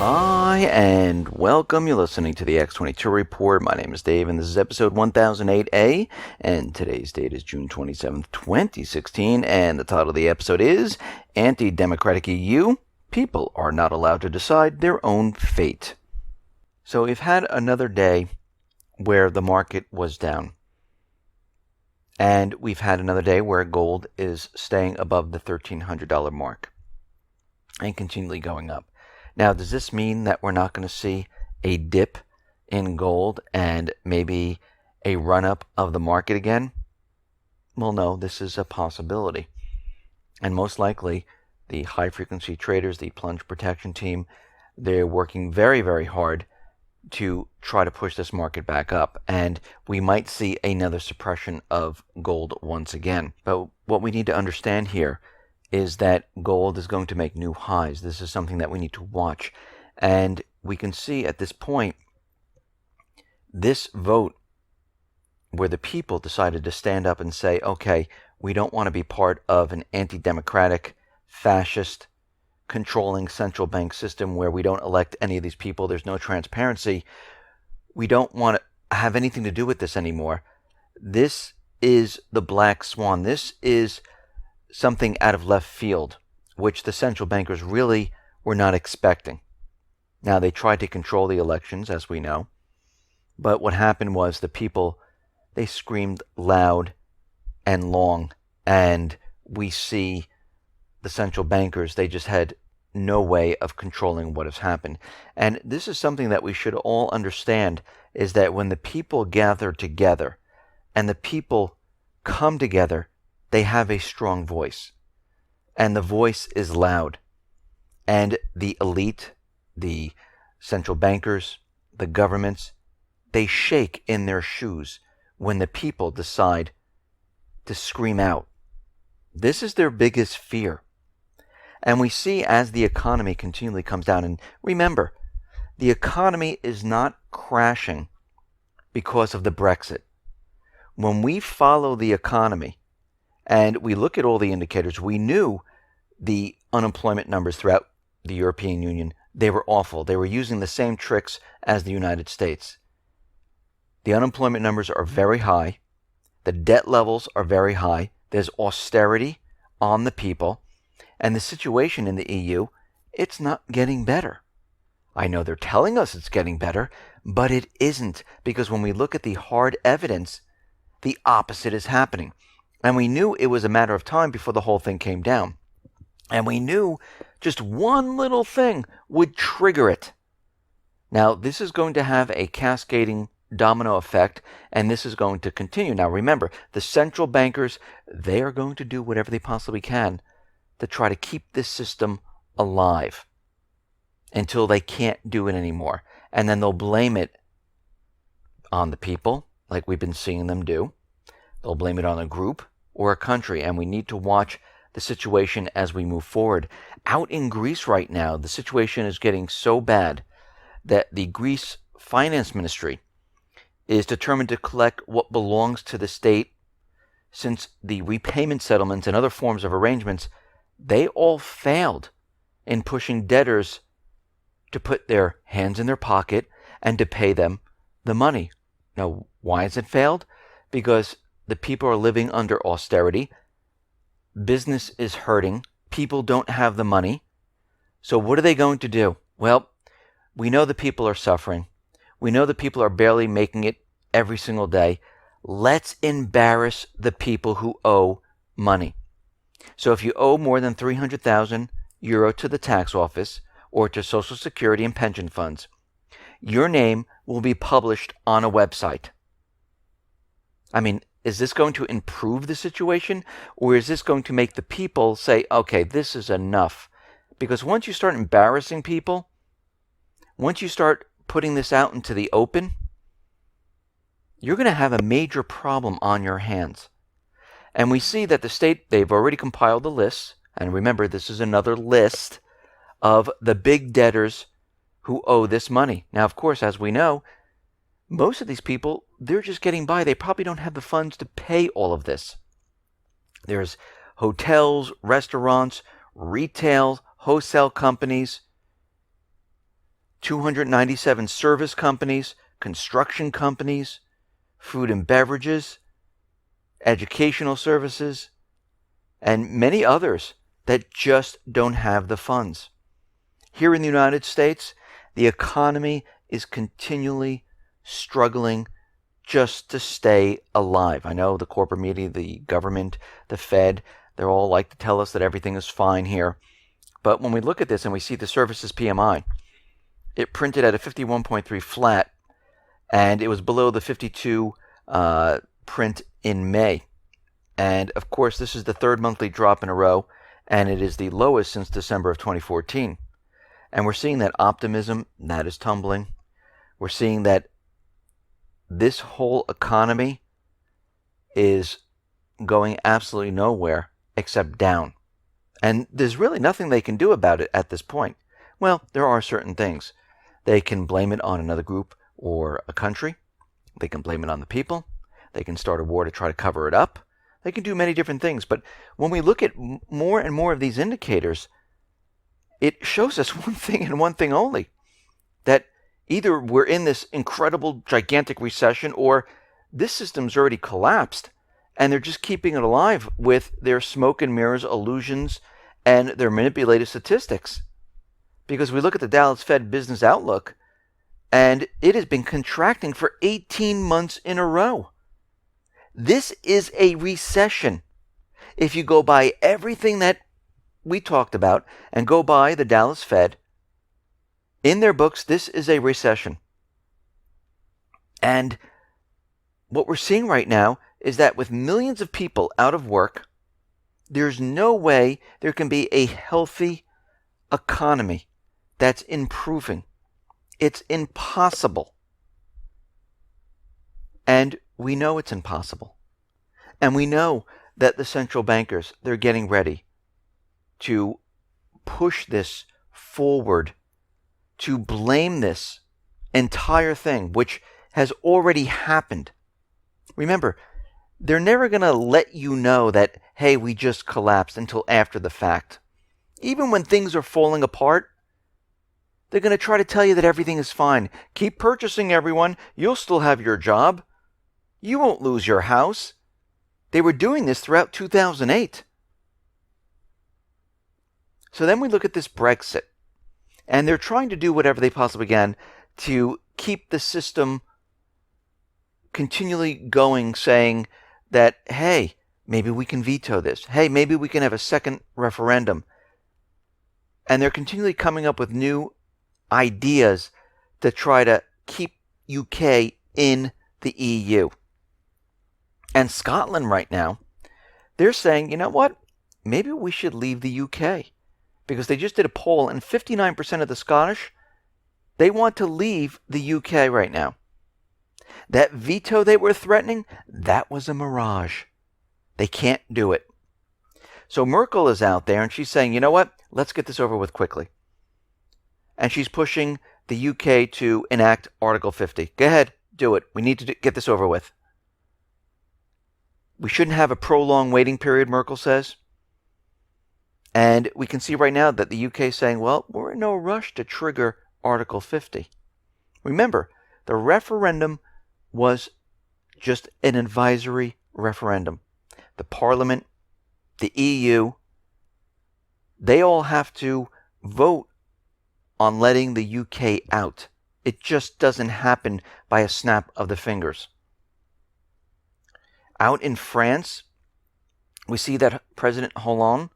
Hi and welcome. You're listening to the X22 Report. My name is Dave and this is episode 1008A and today's date is June 27th, 2016 and the title of the episode is Anti-Democratic EU, People Are Not Allowed to Decide Their Own Fate. So we've had another day where the market was down and we've had another day where gold is staying above the $1,300 mark and continually going up. Now, does this mean that we're not going to see a dip in gold and maybe a run-up of the market again? Well, no, this is a possibility. And most likely, the high-frequency traders, the plunge protection team, they're working very, very hard to try to push this market back up. And we might see another suppression of gold once again. But what we need to understand here is that gold is going to make new highs. This is something that we need to watch. And we can see at this point, this vote where the people decided to stand up and say, okay, we don't want to be part of an anti-democratic, fascist, controlling central bank system where we don't elect any of these people. There's no transparency. We don't want to have anything to do with this anymore. This is the black swan. This is something out of left field, which the central bankers really were not expecting. Now, they tried to control the elections, as we know, but what happened was the people, they screamed loud and long, and we see the central bankers, they just had no way of controlling what has happened. And this is something that we should all understand, is that when the people gather together and the people come together, they have a strong voice, and the voice is loud. And the elite, the central bankers, the governments, they shake in their shoes when the people decide to scream out. This is their biggest fear. And we see as the economy continually comes down, and remember, the economy is not crashing because of the BREXIT. When we follow the economy, and we look at all the indicators, we knew the unemployment numbers throughout the European Union, they were awful. They were using the same tricks as the United States. The unemployment numbers are very high. The debt levels are very high. There's austerity on the people. And the situation in the EU, it's not getting better. I know they're telling us it's getting better, but it isn't. Because when we look at the hard evidence, the opposite is happening. And we knew it was a matter of time before the whole thing came down. And we knew just one little thing would trigger it. Now, this is going to have a cascading domino effect, and this is going to continue. Now, remember, the central bankers, they are going to do whatever they possibly can to try to keep this system alive until they can't do it anymore. And then they'll blame it on the people, like we've been seeing them do. They'll blame it on a group or a country, and we need to watch the situation as we move forward. Out in Greece right now, the situation is getting so bad that the Greece Finance Ministry is determined to collect what belongs to the state, since the repayment settlements and other forms of arrangements, they all failed in pushing debtors to put their hands in their pocket and to pay them the money. Now, why has it failed? Because the people are living under austerity. Business is hurting. People don't have the money. So what are they going to do? Well, we know the people are suffering. We know the people are barely making it every single day. Let's embarrass the people who owe money. So if you owe more than 300,000 euro to the tax office or to Social Security and pension funds, your name will be published on a website. I mean, is this going to improve the situation, or is this going to make the people say, okay, this is enough? Because once you start embarrassing people, once you start putting this out into the open, you're going to have a major problem on your hands. And we see that the state, they've already compiled the lists. And remember, this is another list of the big debtors who owe this money. Now, of course, as we know, most of these people, they're just getting by. They probably don't have the funds to pay all of this. There's hotels, restaurants, retail, wholesale companies. 297 service companies, construction companies, food and beverages, educational services, and many others that just don't have the funds. Here in the United States, the economy is continually struggling just to stay alive. I know the corporate media, the government, the Fed, they all like to tell us that everything is fine here. But when we look at this and we see the services PMI, it printed at a 51.3 flat, and it was below the 52 print in May. And of course, this is the third monthly drop in a row, and it is the lowest since December of 2014. And we're seeing that optimism, that is tumbling. We're seeing that this whole economy is going absolutely nowhere except down. And there's really nothing they can do about it at this point. Well, there are certain things. They can blame it on another group or a country. They can blame it on the people. They can start a war to try to cover it up. They can do many different things. But when we look at more and more of these indicators, it shows us one thing and one thing only, that either we're in this incredible, gigantic recession, or this system's already collapsed, and they're just keeping it alive with their smoke and mirrors illusions and their manipulated statistics. Because we look at the Dallas Fed Business Outlook, and it has been contracting for 18 months in a row. This is a recession. If you go by everything that we talked about and go by the Dallas Fed, in their books, this is a recession. And what we're seeing right now is that with millions of people out of work, there's no way there can be a healthy economy that's improving. It's impossible. And we know it's impossible. And we know that the central bankers, they're getting ready to push this forward, to blame this entire thing, which has already happened. Remember, they're never going to let you know that, hey, we just collapsed until after the fact. Even when things are falling apart, they're going to try to tell you that everything is fine. Keep purchasing, everyone. You'll still have your job. You won't lose your house. They were doing this throughout 2008. So then we look at this Brexit, and they're trying to do whatever they possibly can to keep the system continually going, saying that, hey, maybe we can veto this. Hey, maybe we can have a second referendum. And they're continually coming up with new ideas to try to keep UK in the EU. And Scotland right now, they're saying, you know what? Maybe we should leave the UK. Because they just did a poll, and 59% of the Scottish, they want to leave the UK right now. That veto they were threatening, that was a mirage. They can't do it. So Merkel is out there, and she's saying, you know what? Let's get this over with quickly. And she's pushing the UK to enact Article 50. Go ahead, do it. We need to get this over with. We shouldn't have a prolonged waiting period, Merkel says. And we can see right now that the UK is saying, well, we're in no rush to trigger Article 50. Remember, the referendum was just an advisory referendum. The Parliament, the EU, they all have to vote on letting the UK out. It just doesn't happen by a snap of the fingers. Out in France, we see that President Hollande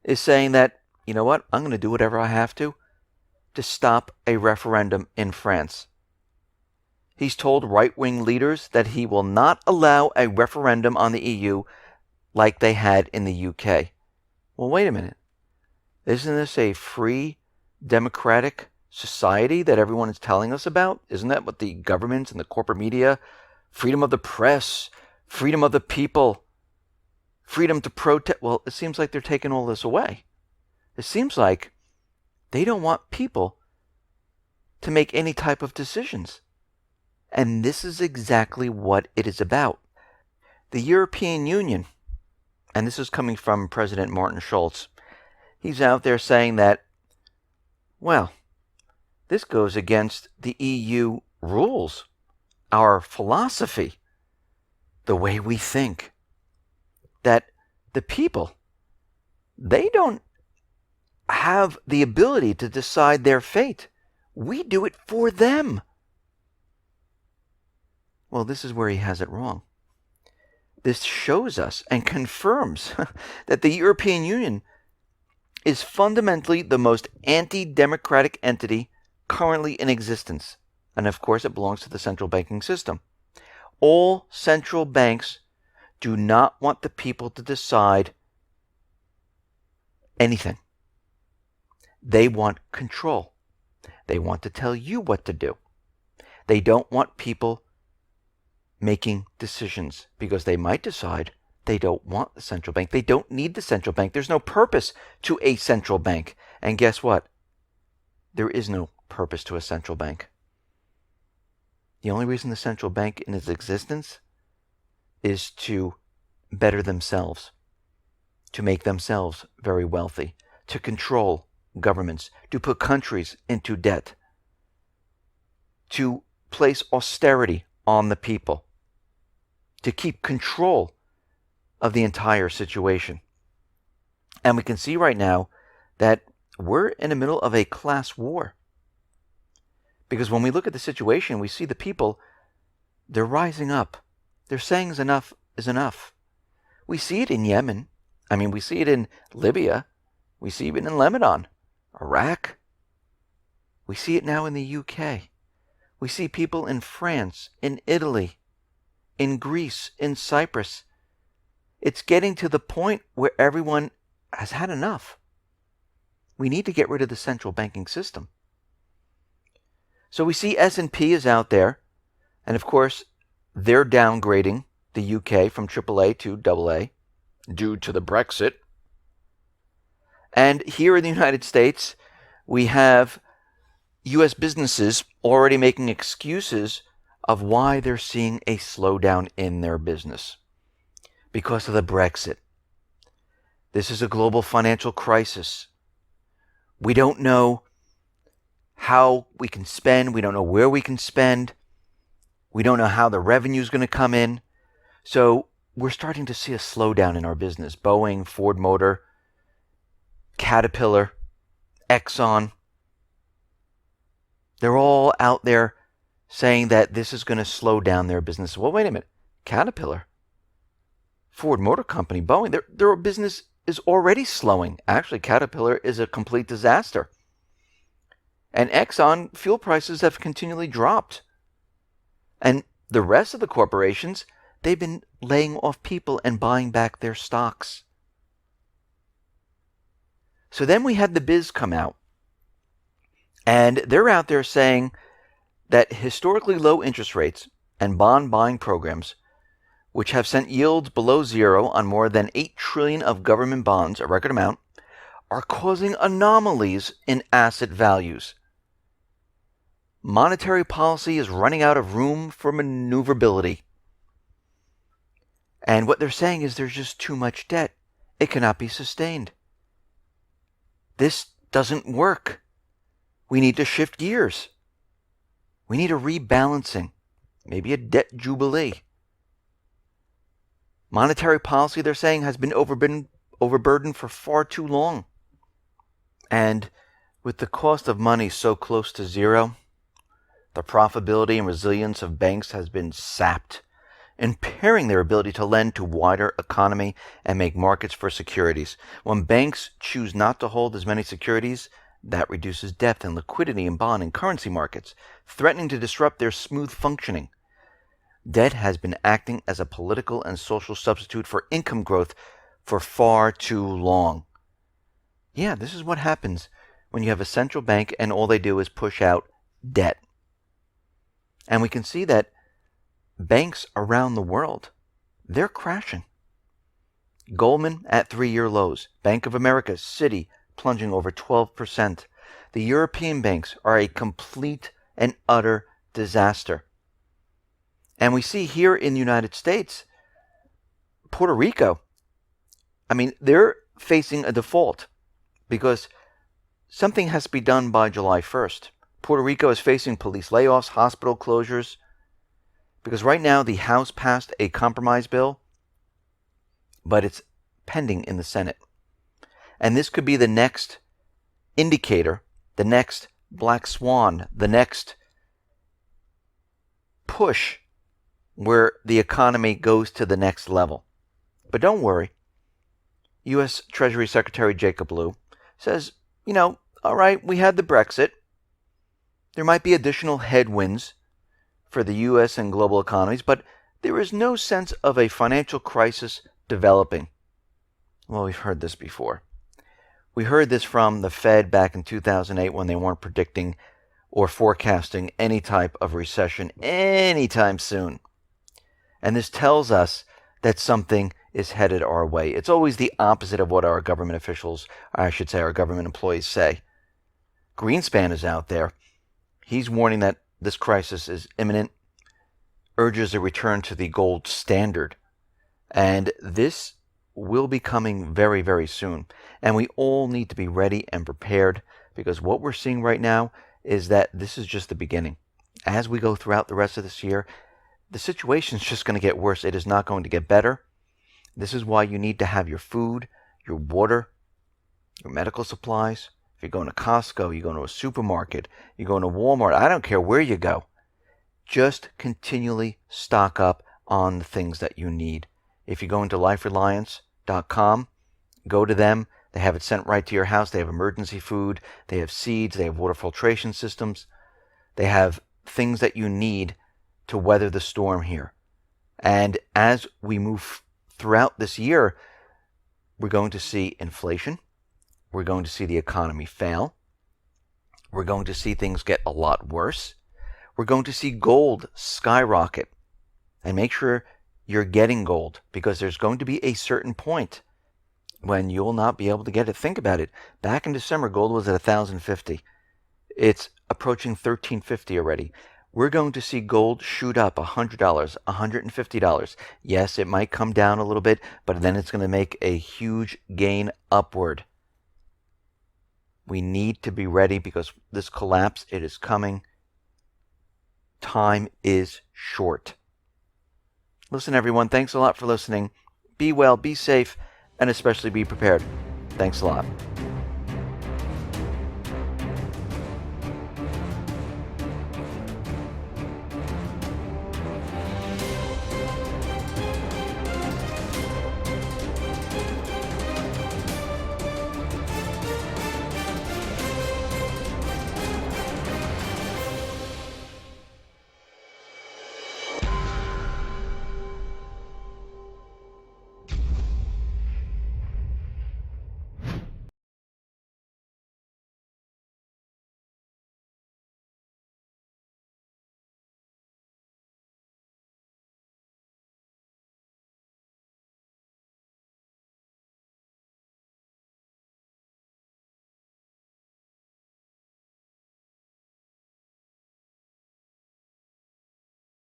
is saying that, you know what, I'm going to do whatever I have to stop a referendum in France. He's told right-wing leaders that he will not allow a referendum on the EU like they had in the UK. Well, wait a minute. Isn't this a free, democratic society that everyone is telling us about? Isn't that what the governments and the corporate media, freedom of the press, freedom of the people, freedom to protest? Well, it seems like they're taking all this away. It seems like they don't want people to make any type of decisions. And this is exactly what it is about. The European Union, and this is coming from President Martin Schulz, he's out there saying that, well, This goes against the EU rules, our philosophy, the way we think. That the people, they don't have the ability to decide their fate. We do it for them. Well, this is where he has it wrong. This shows us and confirms that the European Union is fundamentally the most anti-democratic entity currently in existence. And of course, it belongs to the central banking system. All central banks do not want the people to decide anything. They want control. They want to tell you what to do. They don't want people making decisions because they might decide they don't want the central bank. They don't need the central bank. There's no purpose to a central bank. And guess what? There is no purpose to a central bank. The only reason the central bank in its existence is to better themselves, to make themselves very wealthy, to control governments, to put countries into debt, to place austerity on the people, to keep control of the entire situation. And we can see right now that we're in the middle of a class war. Because when we look at the situation, we see the people, they're rising up. They're saying enough is enough. We see it in Yemen. We see it in Libya. We see it in Lebanon, Iraq. We see it now in the UK. We see people in France, in Italy, in Greece, in Cyprus. It's getting to the point where everyone has had enough. We need to get rid of the central banking system. So we see S&P is out there, and of course, they're downgrading the UK from AAA to AA due to the BREXIT. And here in the United States, we have U.S. businesses already making excuses of why they're seeing a slowdown in their business because of the BREXIT. This is a global financial crisis. We don't know how we can spend. We don't know where we can spend. We don't know how the revenue is going to come in. So we're starting to see a slowdown in our business. Boeing, Ford Motor, Caterpillar, Exxon. They're all out there saying that this is going to slow down their business. Well, wait a minute. Caterpillar, Ford Motor Company, Boeing, their business is already slowing. Actually, Caterpillar is a complete disaster. And Exxon, fuel prices have continually dropped. And the rest of the corporations, they've been laying off people and buying back their stocks. So then we had the Biz come out. And they're out there saying that historically low interest rates and bond buying programs, which have sent yields below zero on more than $8 trillion of government bonds, a record amount, are causing anomalies in asset values. Monetary policy is running out of room for maneuverability. And what they're saying is there's just too much debt. It cannot be sustained. This doesn't work. We need to shift gears. We need a rebalancing, maybe a debt jubilee. Monetary policy, they're saying, has been overburdened for far too long. And with the cost of money so close to zero, the profitability and resilience of banks has been sapped, impairing their ability to lend to wider economy and make markets for securities. When banks choose not to hold as many securities, that reduces depth and liquidity in bond and currency markets, threatening to disrupt their smooth functioning. Debt has been acting as a political and social substitute for income growth for far too long. Yeah, this is what happens when you have a central bank and all they do is push out debt. And we can see that banks around the world, they're crashing. Goldman at 3-year lows. Bank of America, Citi, plunging over 12%. The European banks are a complete and utter disaster. And we see here in the United States, Puerto Rico, they're facing a default because something has to be done by July 1st. Puerto Rico is facing police layoffs, hospital closures, because right now the House passed a compromise bill, but it's pending in the Senate. And this could be the next indicator, the next black swan, the next push where the economy goes to the next level. But don't worry. U.S. Treasury Secretary Lew says, all right, we had the BREXIT. There might be additional headwinds for the U.S. and global economies, but there is no sense of a financial crisis developing. Well, we've heard this before. We heard this from the Fed back in 2008 when they weren't predicting or forecasting any type of recession anytime soon. And this tells us that something is headed our way. It's always the opposite of what our government officials, I should say our government employees say. Greenspan is out there. He's warning that this crisis is imminent, urges a return to the gold standard. And this will be coming very, very soon. And we all need to be ready and prepared, because what we're seeing right now is that this is just the beginning. As we go throughout the rest of this year, the situation is just going to get worse. It is not going to get better. This is why you need to have your food, your water, your medical supplies. If you're going to Costco, you're going to a supermarket, you're going to Walmart, I don't care where you go. Just continually stock up on the things that you need. If you go into lifereliance.com, go to them. They have it sent right to your house. They have emergency food. They have seeds. They have water filtration systems. They have things that you need to weather the storm here. And as we move throughout this year, we're going to see inflation. We're going to see the economy fail. We're going to see things get a lot worse. We're going to see gold skyrocket. And make sure you're getting gold, because there's going to be a certain point when you'll not be able to get it. Think about it. Back in December, gold was at $1,050. It's approaching $1,350 already. We're going to see gold shoot up $100, $150. Yes, it might come down a little bit, but then it's going to make a huge gain upward. We need to be ready, because this collapse, it is coming. Time is short. Listen, everyone, thanks a lot for listening. Be well, be safe, and especially be prepared. Thanks a lot.